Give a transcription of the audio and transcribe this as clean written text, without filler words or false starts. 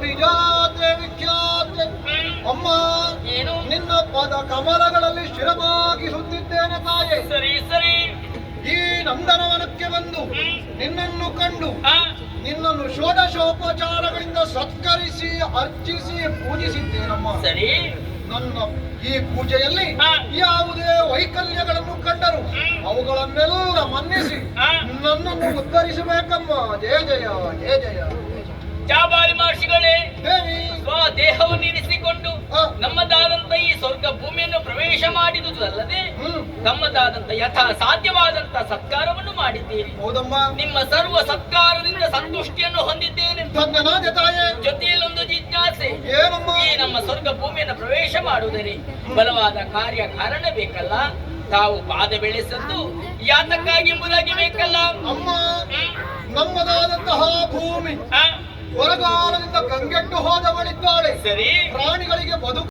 ಅಭಿಜಾತೆ ವಿಖ್ಯಾತೆ. ಅಮ್ಮ, ಏನು? ನಿನ್ನ ಪದ ಕಮಲಗಳಲ್ಲಿ ಶಿರಭಾಗಿಸುತ್ತಿದ್ದೇನೆ ತಾಯೇ. ಸರಿ ಸರಿ. ಈ ನಂದನವನಕ್ಕೆ ಬಂದು ನಿನ್ನನ್ನು ಕಂಡು ಆ, ನಿನ್ನನ್ನು ಷೋಡಶೋಪಚಾರಗಳಿಂದ ಸತ್ಕರಿಸಿ ಅರ್ಚಿಸಿ ಪೂಜಿಸಿದ್ದೇನಮ್ಮ. ಸರಿ. ನನ್ನ ಈ ಪೂಜೆಯಲ್ಲಿ ಆ. ಯಾವುದೇ ವೈಕಲ್ಯಗಳನ್ನು ಕಂಡರು ಅವುಗಳನ್ನೆಲ್ಲ ಮನ್ನಿಸಿ ಆ. ನನ್ನನ್ನು ಉದ್ಧರಿಸಬೇಕಮ್ಮ. ಜಯ ಜಯ ಜಯ ಜಯ. ಚಾಬಾರಿ ಮಹರ್ಷಿಗಳೇ, ದೇವಿ. ಸ್ವದೇಹವನ್ನು ಇರಿಸಿಕೊಂಡು ಆ. ನಮ್ಮದಾದಂತ ಈ ಸ್ವರ್ಗ ಭೂಮಿಯನ್ನು ಪ್ರವೇಶ ಮಾಡಿದುದಲ್ಲದೆ ಹ್ಮ್. ತಮ್ಮದಾದಂತ ಯಥಾ ಸಾಧ್ಯವಾದಂತ ಸತ್ಕಾರವನ್ನು ಮಾಡಿದ್ದೀರಿ. ಹೌದಮ್ಮ. ನಿಮ್ಮ ಸರ್ವ ಸತ್ಕಾರದಿಂದ ಸಂತುಷ್ಟಿಯನ್ನು ಹೊಂದಿದ್ದೇನೆ. ಧನ್ಯನಾದೆ ತಾಯೇ. ಜೊತೆಯಲ್ಲೊಂದು ಜಿಜ್ಞಾಸೆ. ಏನಮ್ಮ? ಈ ನಮ್ಮ ಸ್ವರ್ಗ ಭೂಮಿಯನ್ನು ಪ್ರವೇಶ ಮಾಡುವುದರಿ ಬಲವಾದ ಕಾರ್ಯ ಕಾರಣ ಬೇಕಲ್ಲ. ತಾವು ಪಾದ ಬೆಳೆಸದ್ದು ಯಾತಕ್ಕಾಗಿ ಎಂಬುದಾಗಿ ಬೇಕಲ್ಲ. ಅಮ್ಮ, ನಮ್ಮದಾದಂತಹ ಭೂಮಿ ಆ, ಬರಗಾಲದಿಂದ ಕಂಗೆಟ್ಟು ಹೋದವಳಿದ್ದಾಳೆ. ಸರಿ. ಪ್ರಾಣಿಗಳಿಗೆ ಬದುಕು